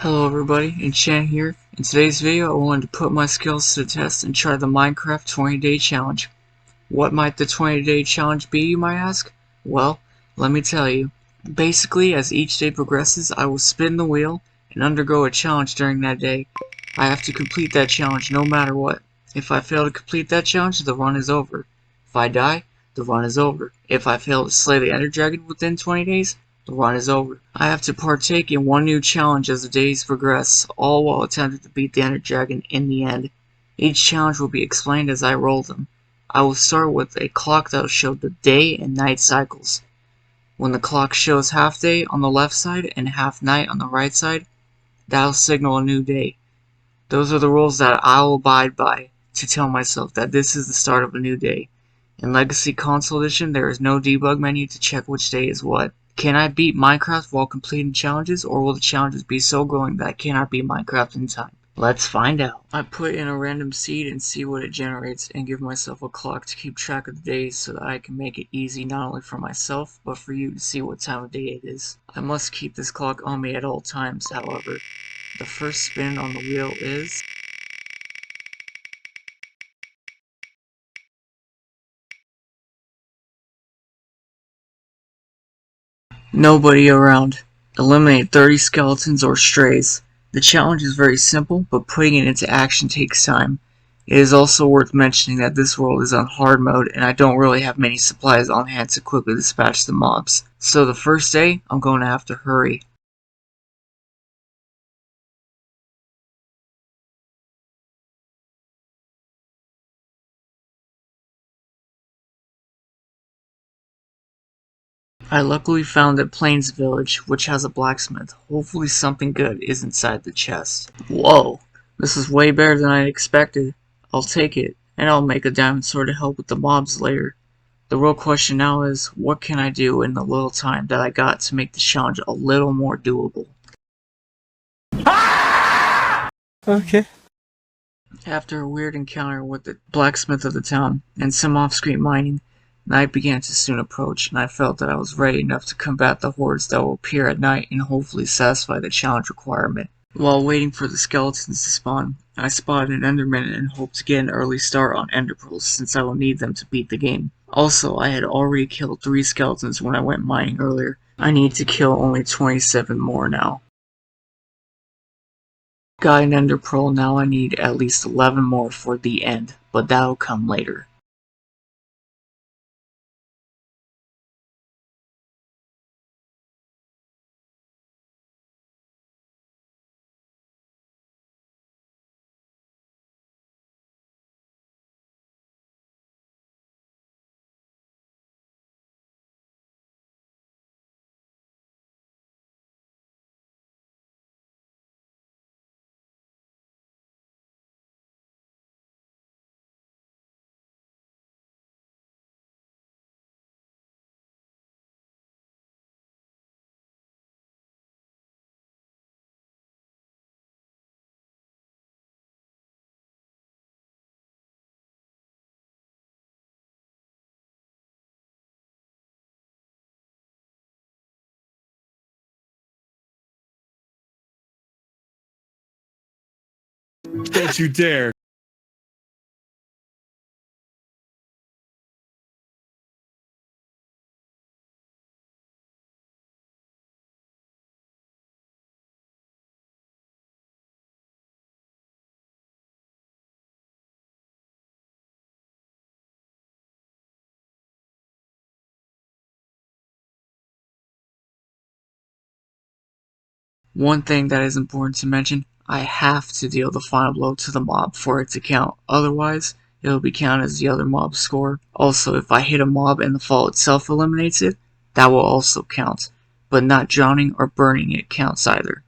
Hello everybody, Enchant here. In today's video I wanted to put my skills to the test and try the Minecraft 20-day challenge. What might the 20-day challenge be, you might ask? Well, let me tell you. Basically, as each day progresses, I will spin the wheel and undergo a challenge during that day. I have to complete that challenge no matter what. If I fail to complete that challenge, the run is over. If I die, the run is over. If I fail to slay the Ender Dragon within 20 days, the run is over. I have to partake in one new challenge as the days progress, all while attempting to beat the Ender Dragon in the end. Each challenge will be explained as I roll them. I will start with a clock that will show the day and night cycles. When the clock shows half day on the left side and half night on the right side, that will signal a new day. Those are the rules that I will abide by to tell myself that this is the start of a new day. In Legacy Console Edition, there is no debug menu to check which day is what. Can I beat Minecraft while completing challenges, or will the challenges be so grueling that I cannot beat Minecraft in time? Let's find out. I put in a random seed and see what it generates, and give myself a clock to keep track of the days so that I can make it easy not only for myself, but for you to see what time of day it is. I must keep this clock on me at all times, however. The first spin on the wheel is... nobody around. Eliminate 30 skeletons or strays. The challenge is very simple, but putting it into action takes time. It is also worth mentioning that this world is on hard mode and I don't really have many supplies on hand to quickly dispatch the mobs. So the first day, I'm going to have to hurry. I luckily found a Plains village, which has a blacksmith. Hopefully something good is inside the chest. Whoa, this is way better than I expected. I'll take it, and I'll make a diamond sword to help with the mobs later. The real question now is, what can I do in the little time that I got to make the challenge a little more doable? Okay. After a weird encounter with the blacksmith of the town, and some off-screen mining, night began to soon approach, and I felt that I was ready enough to combat the hordes that will appear at night and hopefully satisfy the challenge requirement. While waiting for the skeletons to spawn, I spotted an enderman and hoped to get an early start on ender pearls since I will need them to beat the game. Also, I had already killed 3 skeletons when I went mining earlier. I need to kill only 27 more now. Got an ender pearl, now I need at least 11 more for the end, but that'll come later. Don't you dare. One thing that is important to mention, I have to deal the final blow to the mob for it to count, otherwise it will be counted as the other mob's score. Also, if I hit a mob and the fall itself eliminates it, that will also count, but not drowning or burning it counts either.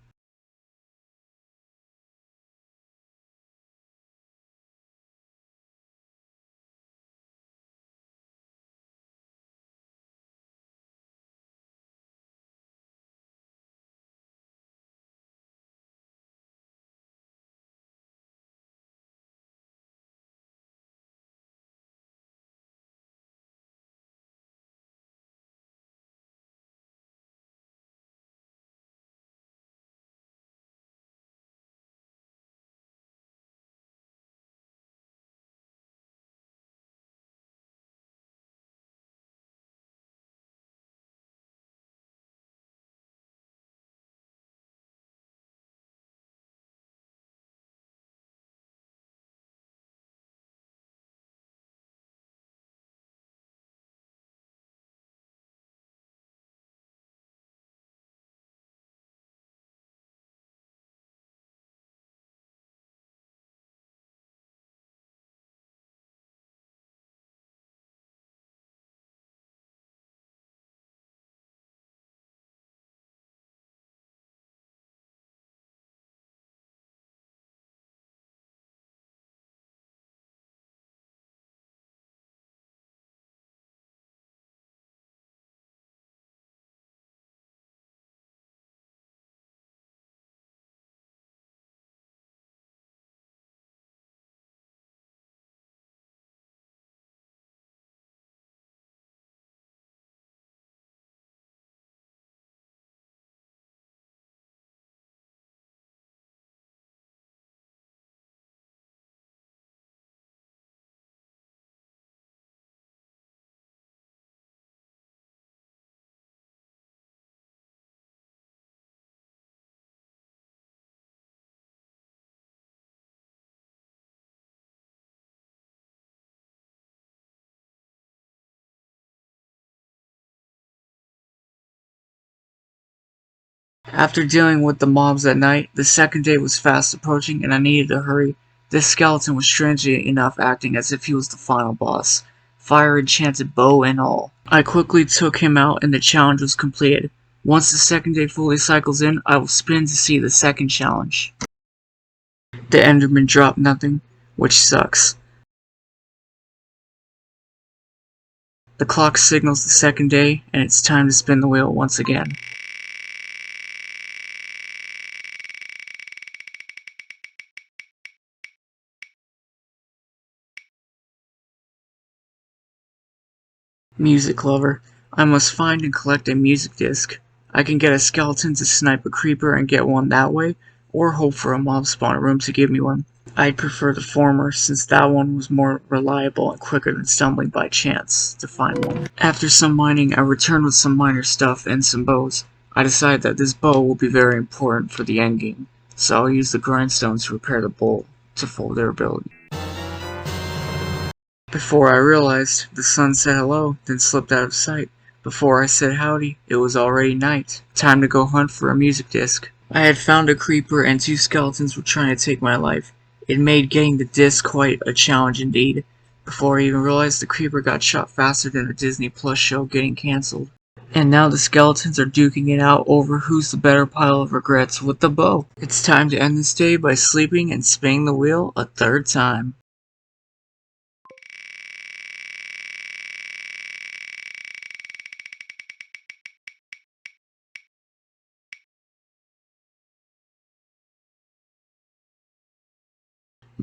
After dealing with the mobs at night, the second day was fast approaching and I needed to hurry. This skeleton was strangely enough acting as if he was the final boss, fire enchanted bow and all. I quickly took him out and the challenge was completed. Once the second day fully cycles in, I will spin to see the second challenge. The Enderman dropped nothing, which sucks. The clock signals the second day, and it's time to spin the wheel once again. Music lover. I must find and collect a music disc. I can get a skeleton to snipe a creeper and get one that way, or hope for a mob spawner room to give me one. I'd prefer the former, since that one was more reliable and quicker than stumbling by chance to find one. After some mining, I returned with some miner stuff and some bows. I decided that this bow will be very important for the endgame, so I'll use the grindstones to repair the bowl to full durability. Before I realized, the sun said hello, then slipped out of sight. Before I said howdy, it was already night. Time to go hunt for a music disc. I had found a creeper and 2 skeletons were trying to take my life. It made getting the disc quite a challenge indeed. Before I even realized, the creeper got shot faster than the Disney Plus show getting cancelled. And now the skeletons are duking it out over who's the better pile of regrets with the bow. It's time to end this day by sleeping and spinning the wheel a third time.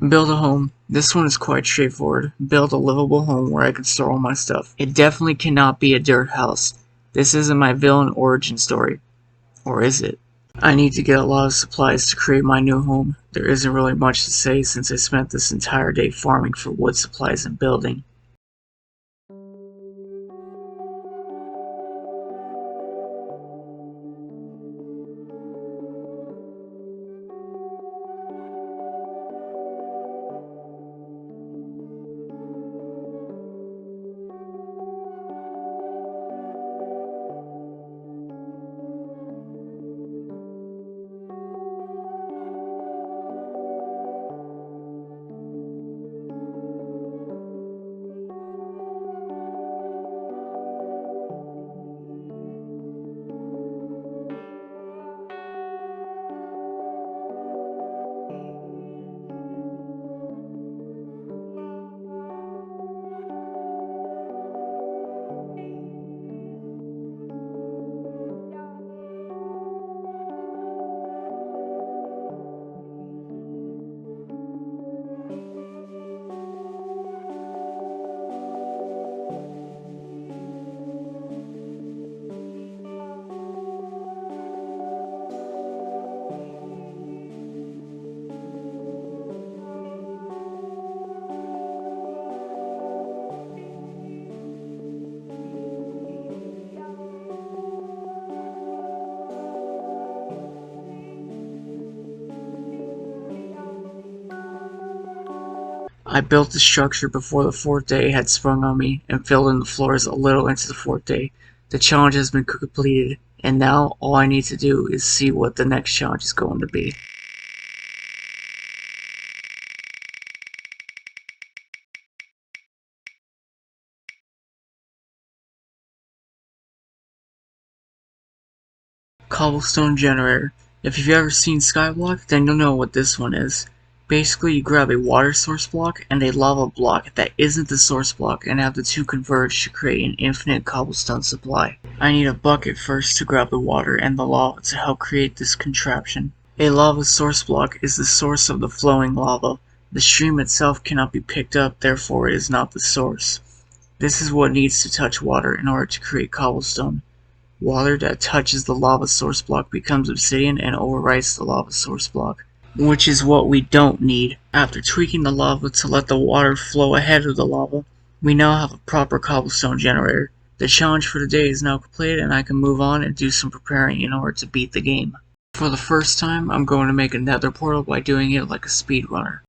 Build a home. This one is quite straightforward. Build a livable home where I can store all my stuff. It definitely cannot be a dirt house. This isn't my villain origin story. Or is it? I need to get a lot of supplies to create my new home. There isn't really much to say since I spent this entire day farming for wood supplies and building. I built the structure before the 4th day had sprung on me and filled in the floors a little into the 4th day. The challenge has been completed, and now all I need to do is see what the next challenge is going to be. Cobblestone generator. If you've ever seen Skyblock, then you'll know what this one is. Basically, you grab a water source block and a lava block that isn't the source block and have the two converge to create an infinite cobblestone supply. I need a bucket first to grab the water and the lava to help create this contraption. A lava source block is the source of the flowing lava. The stream itself cannot be picked up, therefore it is not the source. This is what needs to touch water in order to create cobblestone. Water that touches the lava source block becomes obsidian and overwrites the lava source block, which is what we don't need. After tweaking the lava to let the water flow ahead of the lava, we now have a proper cobblestone generator. The challenge for today is now completed and I can move on and do some preparing in order to beat the game. For the first time, I'm going to make a nether portal by doing it like a speedrunner.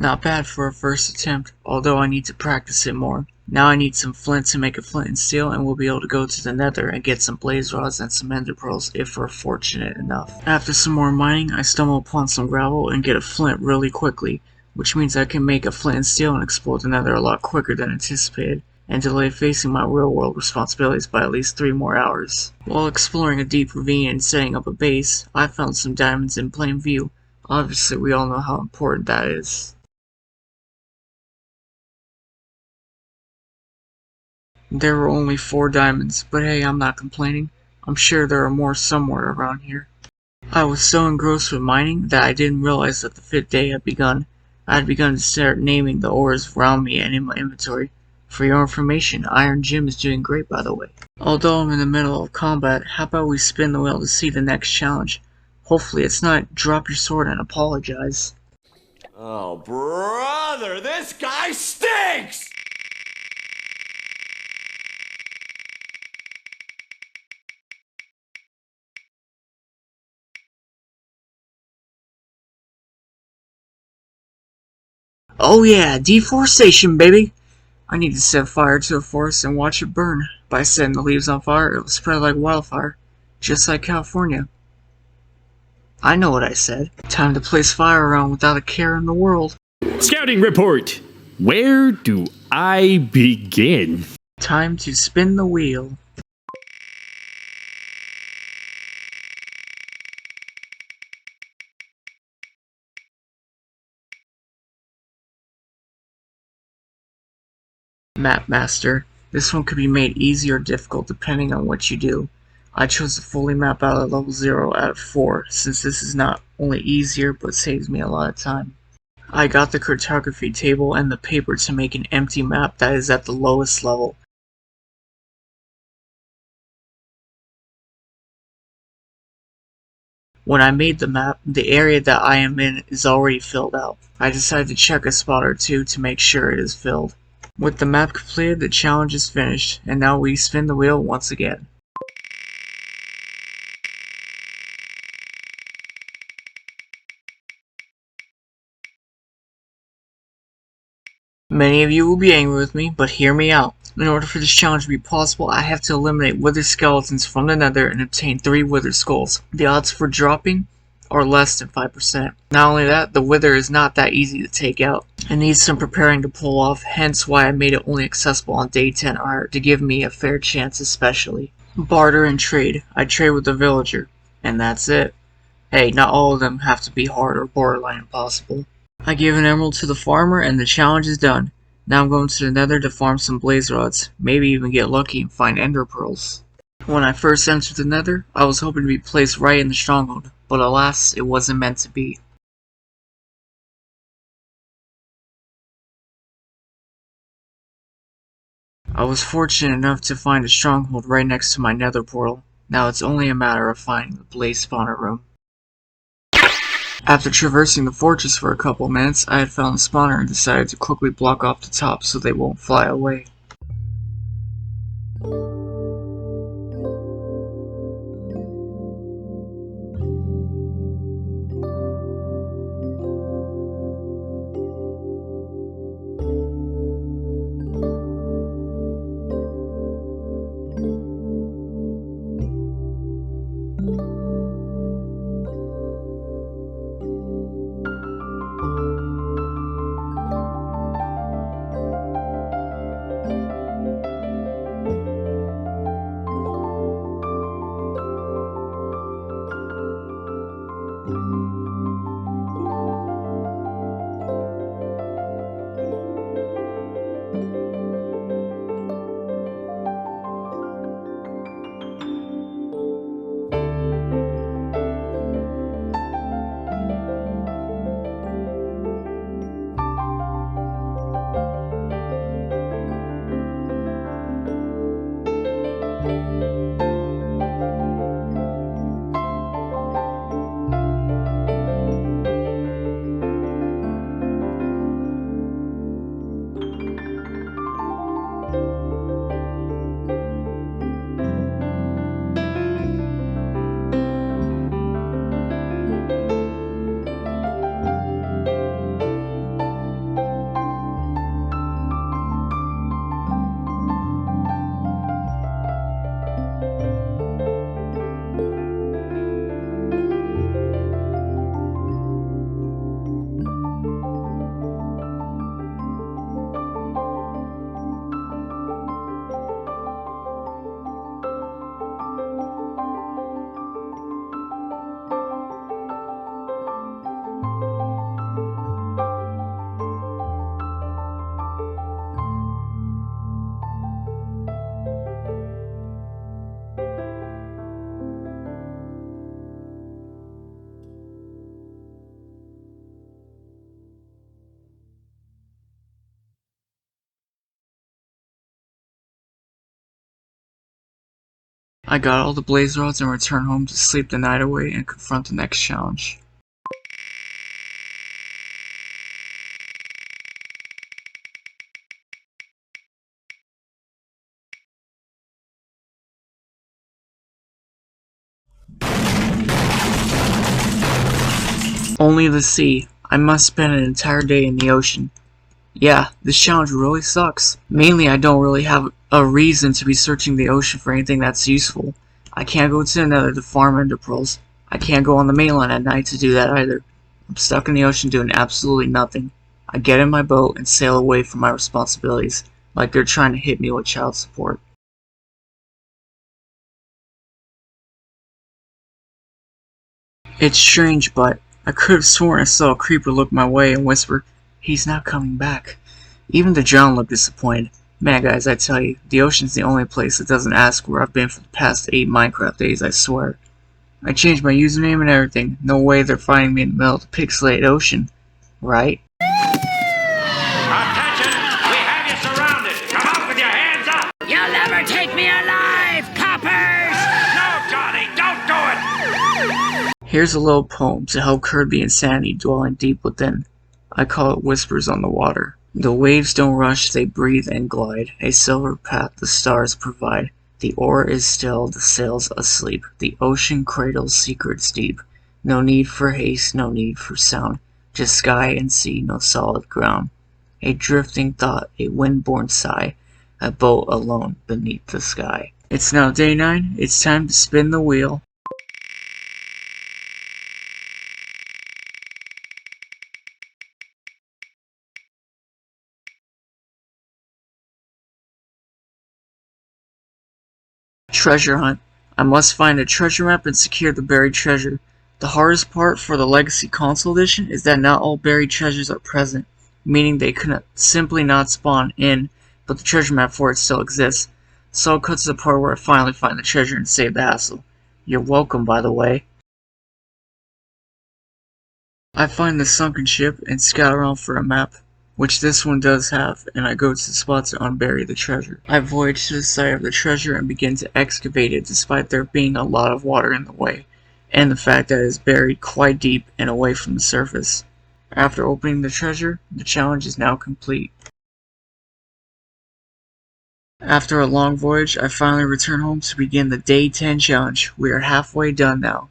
Not bad for a first attempt, although I need to practice it more. Now I need some flint to make a flint and steel, and we'll be able to go to the nether and get some blaze rods and some ender pearls if we're fortunate enough. After some more mining, I stumble upon some gravel and get a flint really quickly, which means I can make a flint and steel and explore the nether a lot quicker than anticipated, and delay facing my real world responsibilities by at least 3 more hours. While exploring a deep ravine and setting up a base, I found some diamonds in plain view. Obviously, we all know how important that is. There were only 4 diamonds, but hey, I'm not complaining. I'm sure there are more somewhere around here. I was so engrossed with mining that I didn't realize that the 5th day had begun. I had begun to start naming the ores around me and in my inventory. For your information, Iron Jim is doing great, by the way. Although I'm in the middle of combat, how about we spin the wheel to see the next challenge? Hopefully it's not drop your sword and apologize. Oh, brother, this guy stinks! Oh yeah, deforestation, baby! I need to set fire to a forest and watch it burn. By setting the leaves on fire, it will spread like wildfire, just like California. I know what I said. Time to place fire around without a care in the world. Scouting report. Where do I begin? Time to spin the wheel. Map Master. This one could be made easy or difficult depending on what you do. I chose to fully map out at level 0 out of 4, since this is not only easier but saves me a lot of time. I got the cartography table and the paper to make an empty map that is at the lowest level. When I made the map, the area that I am in is already filled out. I decided to check a spot or two to make sure it is filled. With the map completed, the challenge is finished, and now we spin the wheel once again. Many of you will be angry with me, but hear me out. In order for this challenge to be possible, I have to eliminate wither skeletons from the nether and obtain 3 wither skulls. The odds for dropping are less than 5%. Not only that, the wither is not that easy to take out. It needs some preparing to pull off, hence why I made it only accessible on day 10 art to give me a fair chance especially. Barter and trade. I trade with the villager, and that's it. Hey, not all of them have to be hard or borderline impossible. I give an emerald to the farmer and the challenge is done. Now I'm going to the nether to farm some blaze rods, maybe even get lucky and find ender pearls. When I first entered the nether, I was hoping to be placed right in the stronghold, but alas, it wasn't meant to be. I was fortunate enough to find a stronghold right next to my nether portal. Now it's only a matter of finding the blaze spawner room. After traversing the fortress for a couple minutes, I had found the spawner and decided to quickly block off the top so they won't fly away. I got all the blaze rods and returned home to sleep the night away and confront the next challenge. Only the sea. I must spend an entire day in the ocean. Yeah, this challenge really sucks. Mainly, I don't really have a reason to be searching the ocean for anything that's useful. I can't go to the Nether to farm ender pearls. I can't go on the mainland at night to do that either. I'm stuck in the ocean doing absolutely nothing. I get in my boat and sail away from my responsibilities, like they're trying to hit me with child support. It's strange, but I could have sworn I saw a creeper look my way and whisper, "He's not coming back." Even the drowned looked disappointed. Man, guys, I tell you, the ocean's the only place that doesn't ask where I've been for the past 8 Minecraft days, I swear. I changed my username and everything. No way they're finding me in the middle of the pixelated ocean, right? Attention! We have you surrounded! Come out with your hands up! You'll never take me alive, coppers! No, Johnny, don't do it! Here's a little poem to help curb the insanity dwelling deep within. I call it Whispers on the Water. The waves don't rush, they breathe and glide. A silver path the stars provide. The oar is still, the sails asleep. The ocean cradles secrets deep. No need for haste, no need for sound. Just sky and sea, no solid ground. A drifting thought, a wind-borne sigh. A boat alone beneath the sky. It's now day 9. It's time to spin the wheel. Treasure hunt. I must find a treasure map and secure the buried treasure. The hardest part for the Legacy Console Edition is that not all buried treasures are present, meaning they could simply not spawn in, but the treasure map for it still exists. So I'll cut to the part where I finally find the treasure and save the hassle. You're welcome, by the way. I find the sunken ship and scout around for a map, which this one does have, and I go to the spot to unbury the treasure. I voyage to the site of the treasure and begin to excavate it despite there being a lot of water in the way, and the fact that it is buried quite deep and away from the surface. After opening the treasure, the challenge is now complete. After a long voyage, I finally return home to begin the Day 10 challenge. We are halfway done now.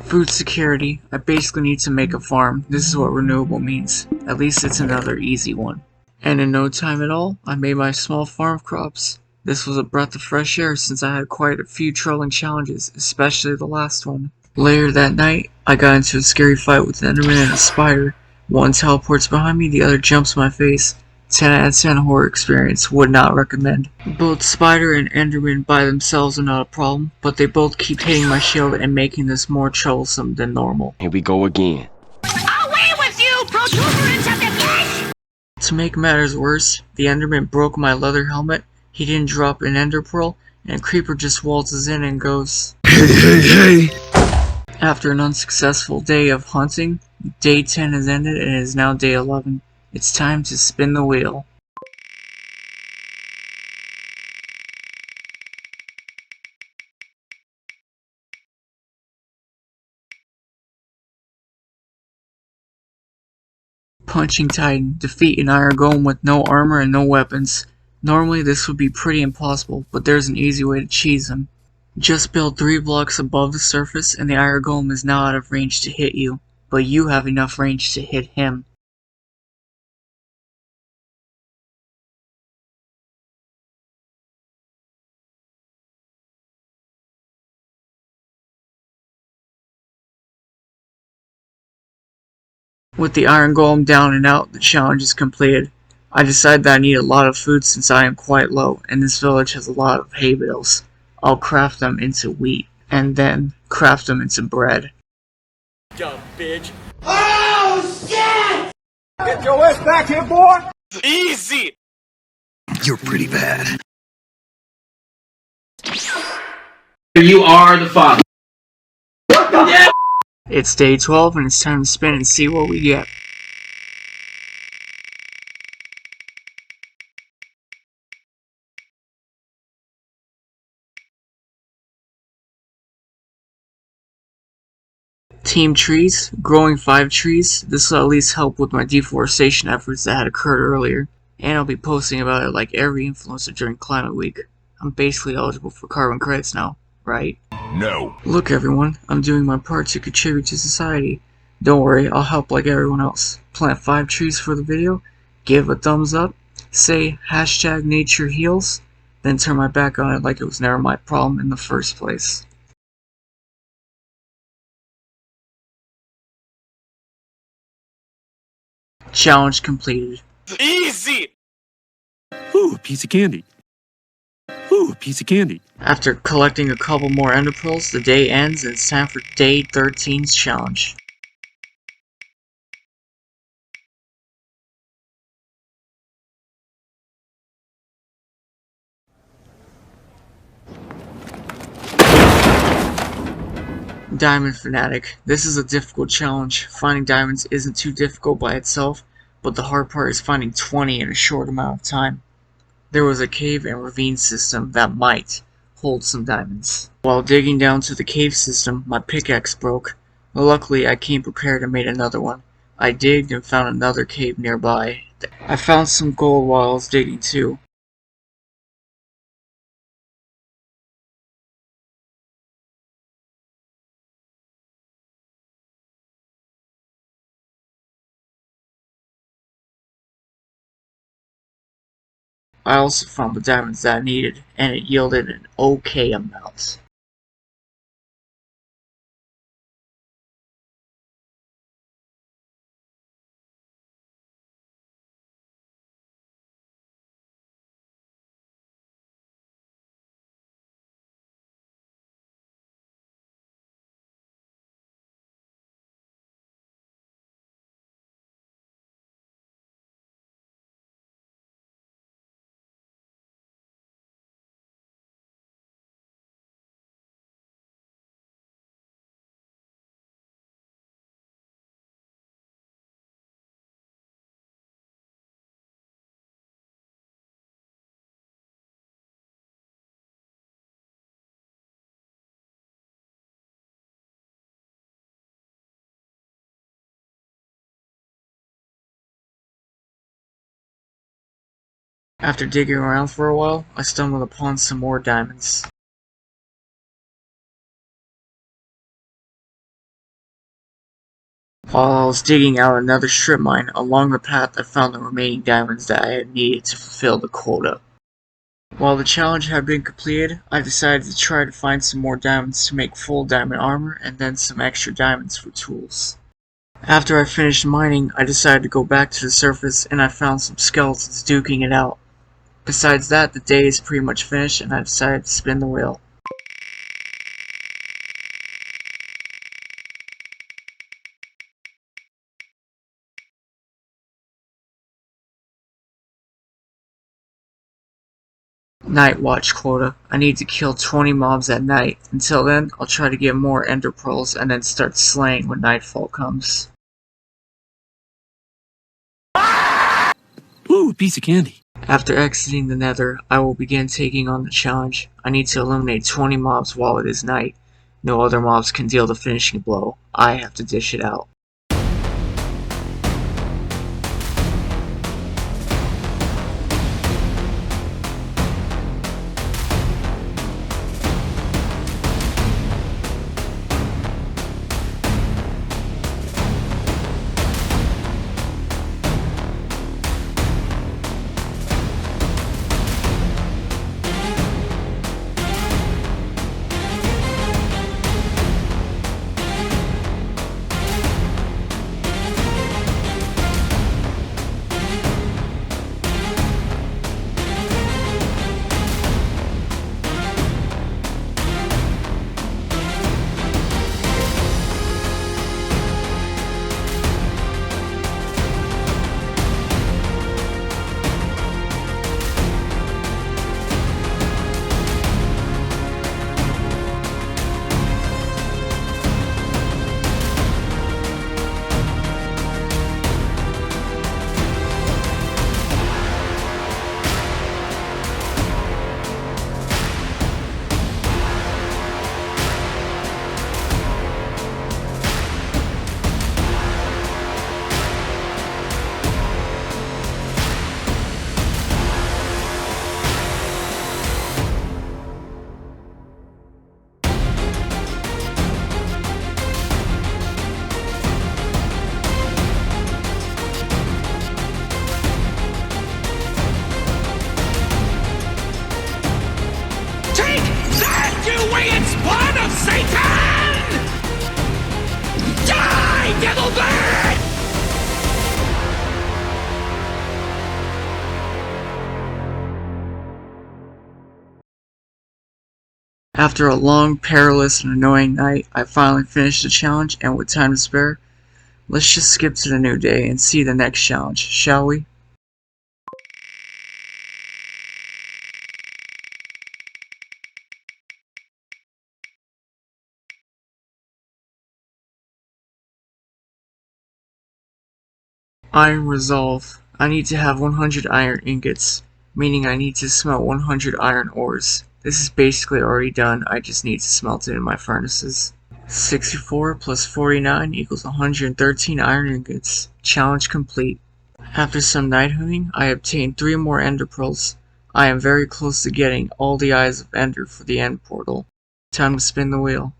Food security. I basically need to make a farm. This is what renewable means. At least it's another easy one. And in no time at all, I made my small farm of crops. This was a breath of fresh air since I had quite a few trolling challenges, especially the last one. Later that night, I got into a scary fight with an Enderman and a spider. One teleports behind me, the other jumps my face. 10 out of 10 horror experience, would not recommend. Both Spider and Enderman by themselves are not a problem, but they both keep hitting my shield and making this more troublesome than normal. Here we go again. Away with you, protuberance of the flesh! To make matters worse, the Enderman broke my leather helmet, he didn't drop an ender pearl, and Creeper just waltzes in and goes, "Hey. After an unsuccessful day of hunting, day 10 has ended and it is now day 11. It's time to spin the wheel. Punching Titan. Defeat an iron golem with no armor and no weapons. Normally this would be pretty impossible, but there's an easy way to cheese him. Just build 3 blocks above the surface and the iron golem is now out of range to hit you, but you have enough range to hit him. With the iron golem down and out, the challenge is completed. I decided that I need a lot of food since I am quite low, and this village has a lot of hay bales. I'll craft them into wheat, and then craft them into bread. Dumb bitch. Oh, shit! Get your ass back here, boy! Easy! You're pretty bad. You are the father. What It's day 12 and it's time to spin and see what we get. Team trees, growing 5 trees. This will at least help with my deforestation efforts that had occurred earlier. And I'll be posting about it like every influencer during Climate Week. I'm basically eligible for carbon credits now, right? No. Look everyone, I'm doing my part to contribute to society. Don't worry, I'll help like everyone else. Plant 5 trees for the video, give a thumbs up, say hashtag nature heals, then turn my back on it like it was never my problem in the first place. Challenge completed. Easy! Ooh, a piece of candy. Ooh, a piece of candy. After collecting a couple more ender pearls, the day ends and it's time for day 13's challenge. Diamond Fanatic. This is a difficult challenge. Finding diamonds isn't too difficult by itself, but the hard part is finding 20 in a short amount of time. There was a cave and ravine system that might hold some diamonds. While digging down to the cave system, my pickaxe broke. Luckily, I came prepared and made another one. I digged and found another cave nearby. I found some gold while I was digging too. I also found the diamonds that I needed, and it yielded an okay amount. After digging around for a while, I stumbled upon some more diamonds. While I was digging out another strip mine, along the path I found the remaining diamonds that I had needed to fulfill the quota. While the challenge had been completed, I decided to try to find some more diamonds to make full diamond armor and then some extra diamonds for tools. After I finished mining, I decided to go back to the surface and I found some skeletons duking it out. Besides that, the day is pretty much finished and I decided to spin the wheel. Night watch quota. I need to kill 20 mobs at night. Until then, I'll try to get more ender pearls and then start slaying when nightfall comes. Ooh, a piece of candy. After exiting the nether, I will begin taking on the challenge. I need to eliminate 20 mobs while it is night. No other mobs can deal the finishing blow. I have to dish it out. After a long, perilous, and annoying night, I finally finished the challenge, and with time to spare, let's just skip to the new day and see the next challenge, shall we? Iron Resolve. I need to have 100 iron ingots, meaning I need to smelt 100 iron ores. This is basically already done, I just need to smelt it in my furnaces. 64 plus 49 equals 113 iron ingots. Challenge complete. After some night hunting, I obtained 3 more ender pearls. I am very close to getting all the eyes of ender for the end portal. Time to spin the wheel.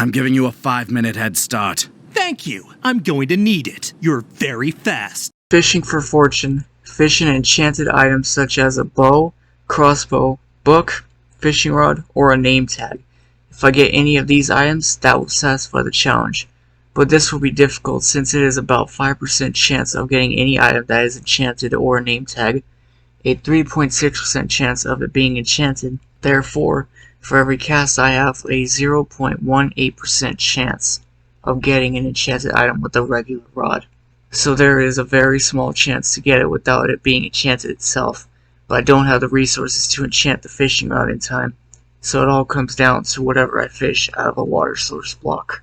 I'm giving you a 5-minute head start. Thank you. I'm going to need it. You're very fast. Fishing for fortune. Fish an enchanted item such as a bow, crossbow, book, fishing rod, or a name tag. If I get any of these items, that will satisfy the challenge. But this will be difficult since it is about 5% chance of getting any item that is enchanted or a name tag, a 3.6% chance of it being enchanted. Therefore, for every cast I have a 0.18% chance of getting an enchanted item with a regular rod. So there is a very small chance to get it without it being enchanted itself, but I don't have the resources to enchant the fishing rod in time, so it all comes down to whatever I fish out of a water source block.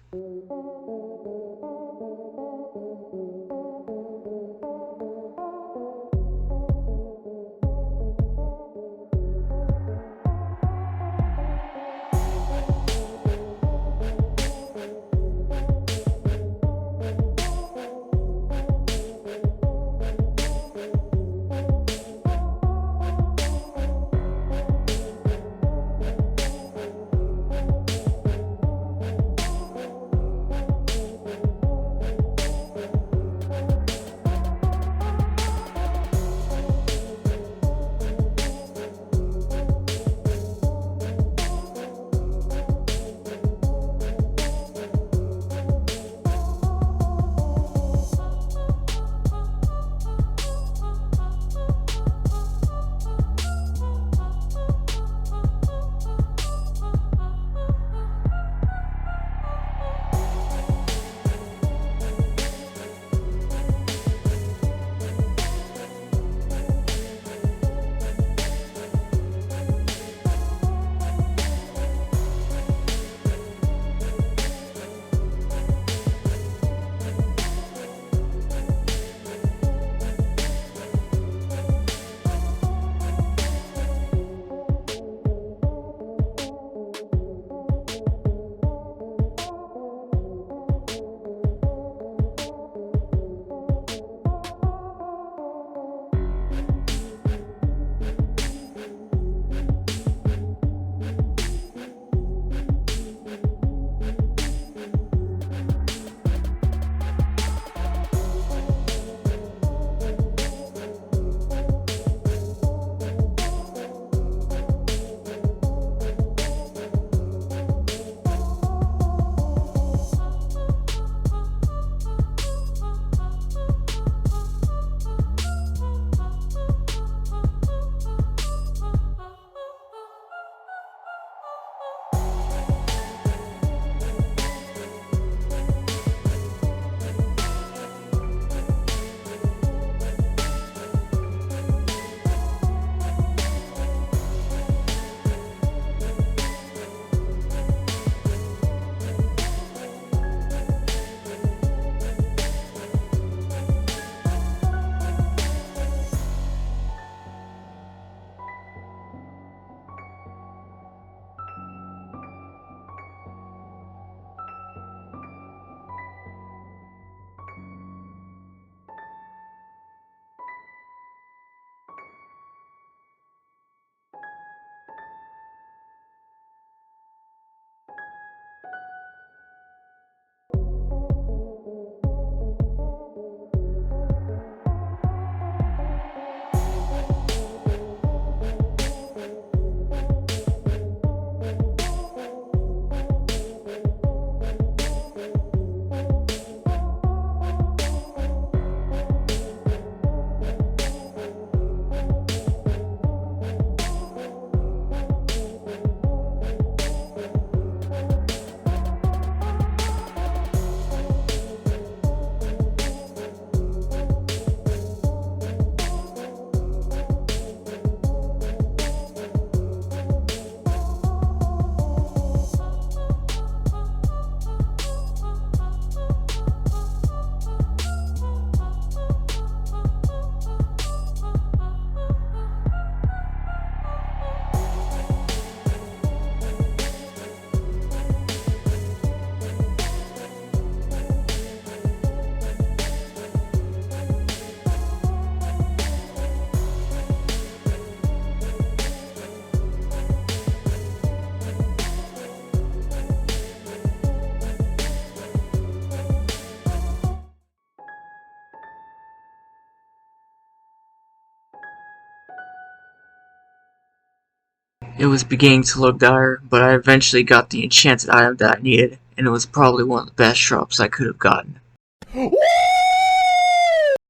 It was beginning to look dire, but I eventually got the enchanted item that I needed, and it was probably one of the best drops I could have gotten.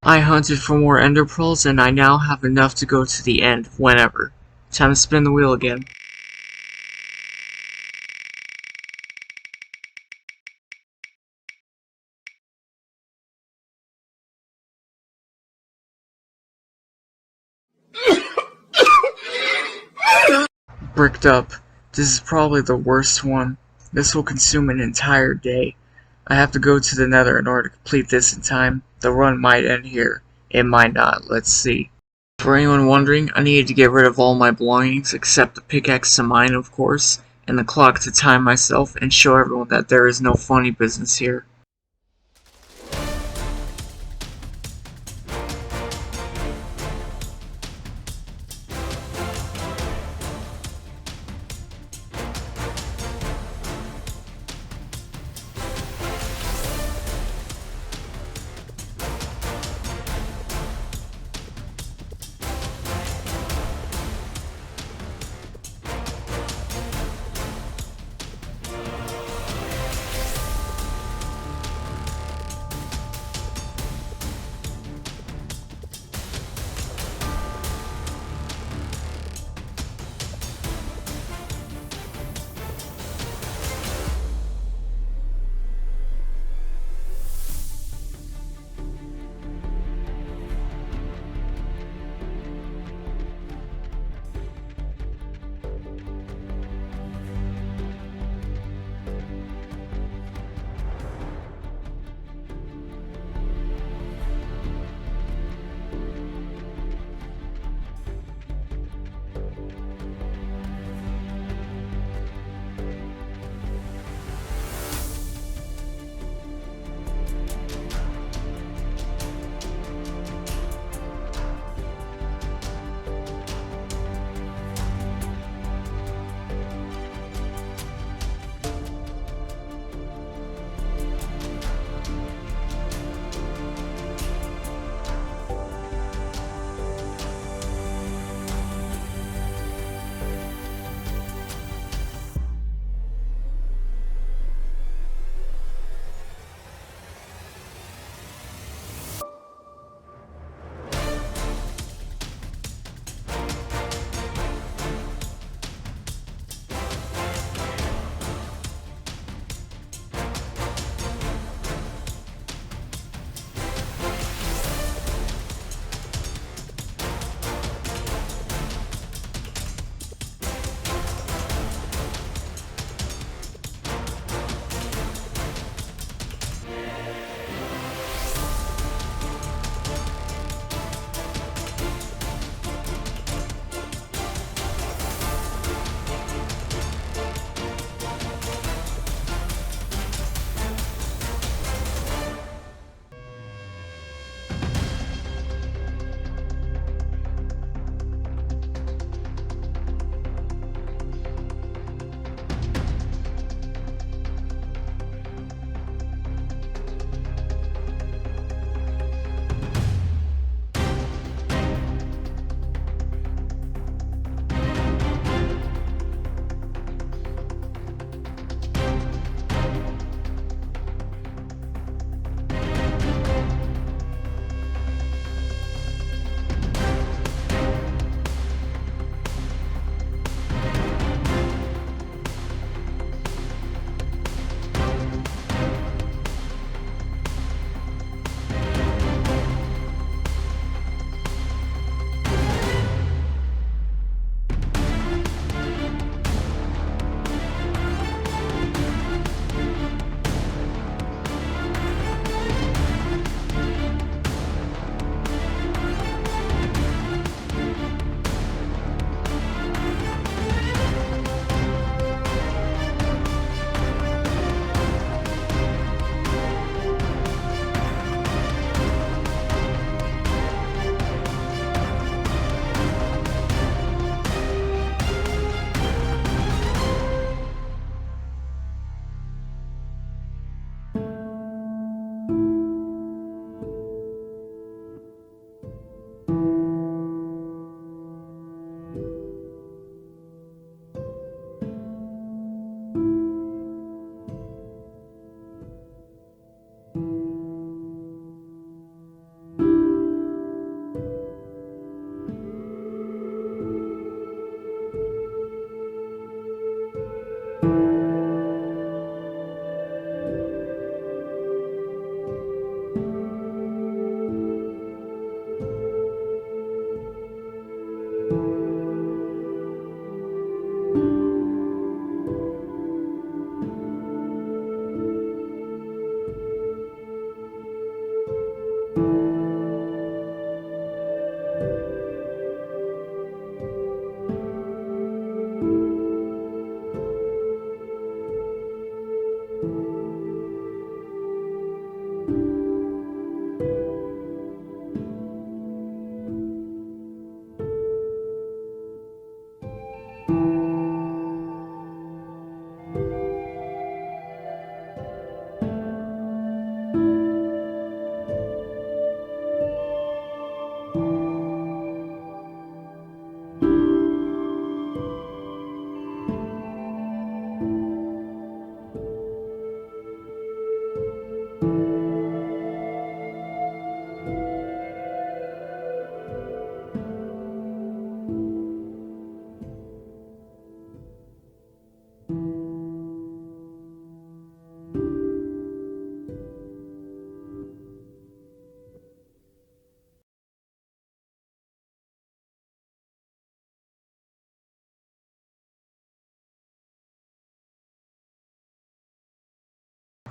I hunted for more ender pearls, and I now have enough to go to the end whenever. Time to spin the wheel again. Bricked up. This is probably the worst one. This will consume an entire day. I have to go to the nether in order to complete this in time. The run might end here. It might not. Let's see. For anyone wondering, I needed to get rid of all my belongings except the pickaxe to mine, of course, and the clock to time myself and show everyone that there is no funny business here.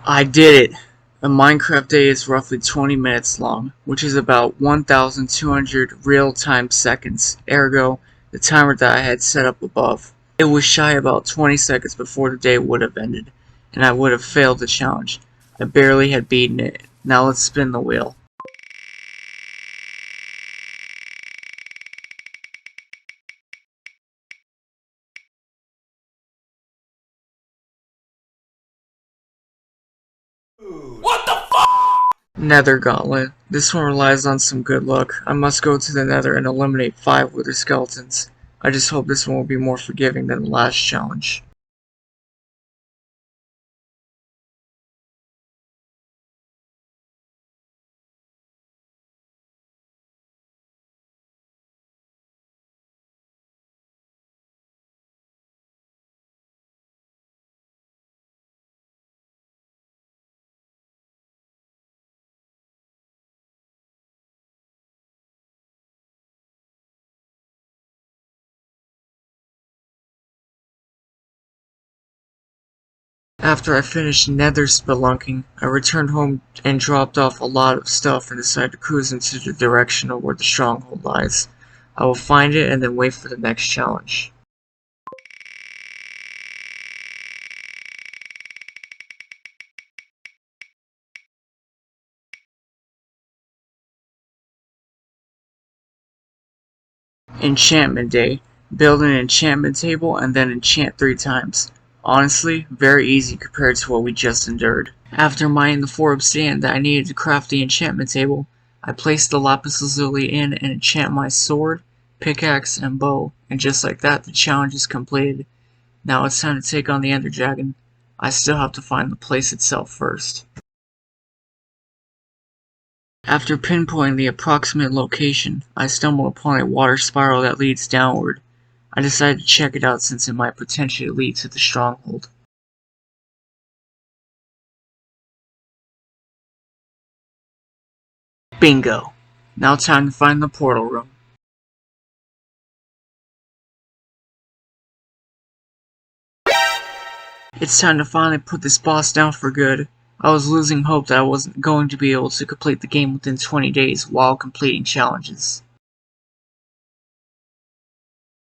I did it! A Minecraft day is roughly 20 minutes long, which is about 1,200 real-time seconds, ergo, the timer that I had set up above. It was shy about 20 seconds before the day would have ended, and I would have failed the challenge. I barely had beaten it. Now let's spin the wheel. What the fuck? Nether Gauntlet. This one relies on some good luck. I must go to the Nether and eliminate 5 wither skeletons. I just hope this one will be more forgiving than the last challenge. After I finished nether spelunking, I returned home and dropped off a lot of stuff and decided to cruise into the direction of where the stronghold lies. I will find it and then wait for the next challenge. Enchantment Day. Build an enchantment table and then enchant 3 times. Honestly, very easy compared to what we just endured. After mining the 4 obsidian that I needed to craft the enchantment table, I placed the lapis lazuli in and enchant my sword, pickaxe, and bow, and just like that the challenge is completed. Now it's time to take on the ender dragon. I still have to find the place itself first. After pinpointing the approximate location, I stumbled upon a water spiral that leads downward. I decided to check it out since it might potentially lead to the stronghold. Bingo! Now time to find the portal room. It's time to finally put this boss down for good. I was losing hope that I wasn't going to be able to complete the game within 20 days while completing challenges.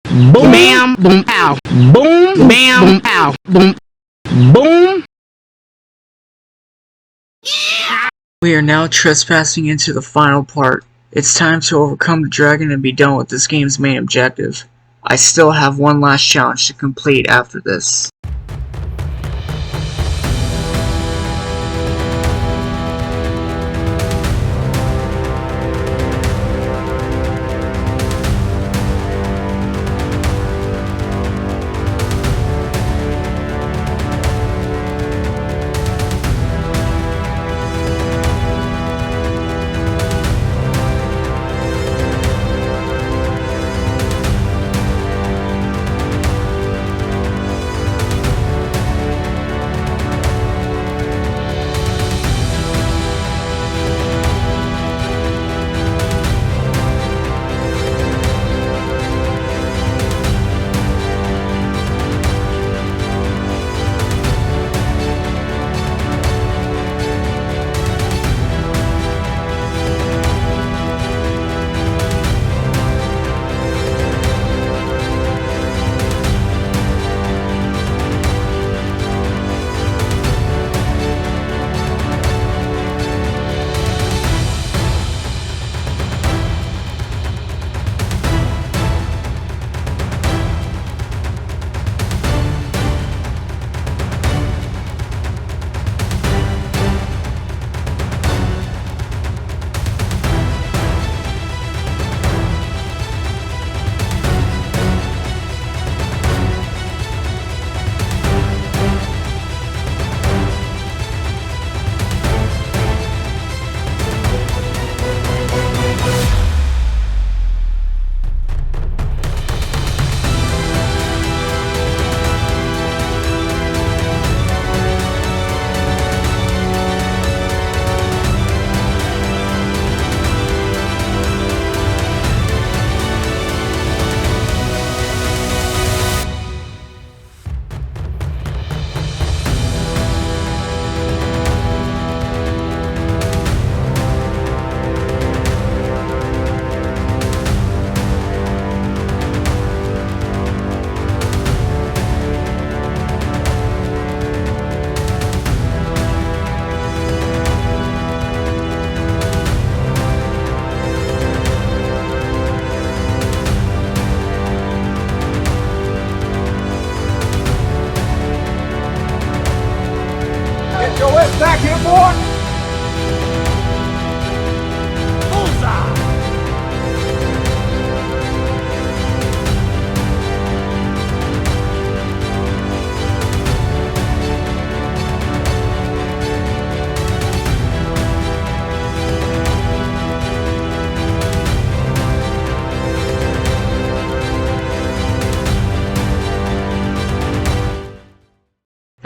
Boom, bam, boom, pow. Boom, bam, pow. Boom, boom. We are now trespassing into the final part. It's time to overcome the dragon and be done with this game's main objective. I still have one last challenge to complete after this.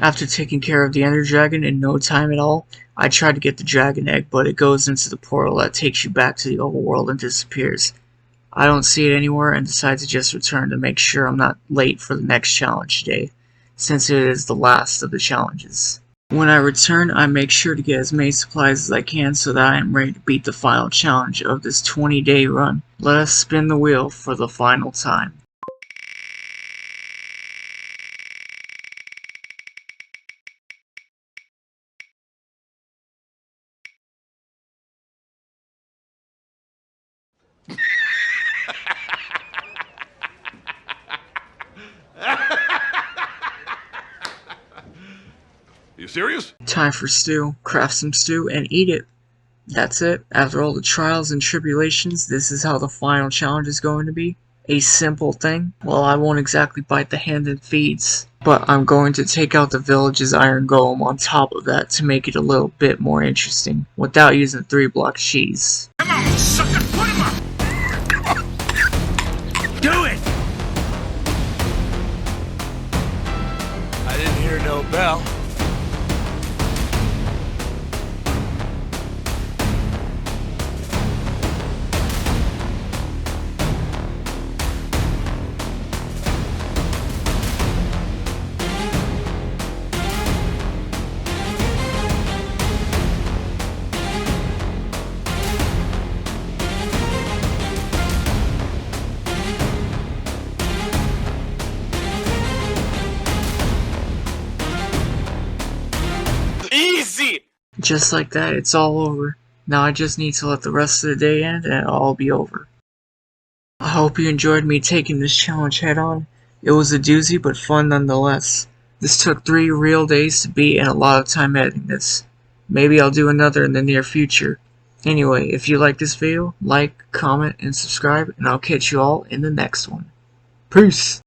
After taking care of the Ender Dragon in no time at all, I tried to get the Dragon Egg, but it goes into the portal that takes you back to the overworld and disappears. I don't see it anywhere and decide to just return to make sure I'm not late for the next challenge today, since it is the last of the challenges. When I return, I make sure to get as many supplies as I can so that I am ready to beat the final challenge of this 20-day run. Let us spin the wheel for the final time. You serious? Time for stew. Craft some stew and eat it. That's it. After all the trials and tribulations, this is how the final challenge is going to be. A simple thing. Well, I won't exactly bite the hand that feeds, but I'm going to take out the village's iron golem on top of that to make it a little bit more interesting, without using 3-block cheese. Come on, sucker, put him up! Do it! I didn't hear no bell. Easy! Just like that, it's all over. Now I just need to let the rest of the day end and it'll all be over. I hope you enjoyed me taking this challenge head on. It was a doozy but fun nonetheless. This took 3 real days to beat and a lot of time editing this. Maybe I'll do another in the near future. Anyway, if you like this video, like, comment, and subscribe, and I'll catch you all in the next one. Peace!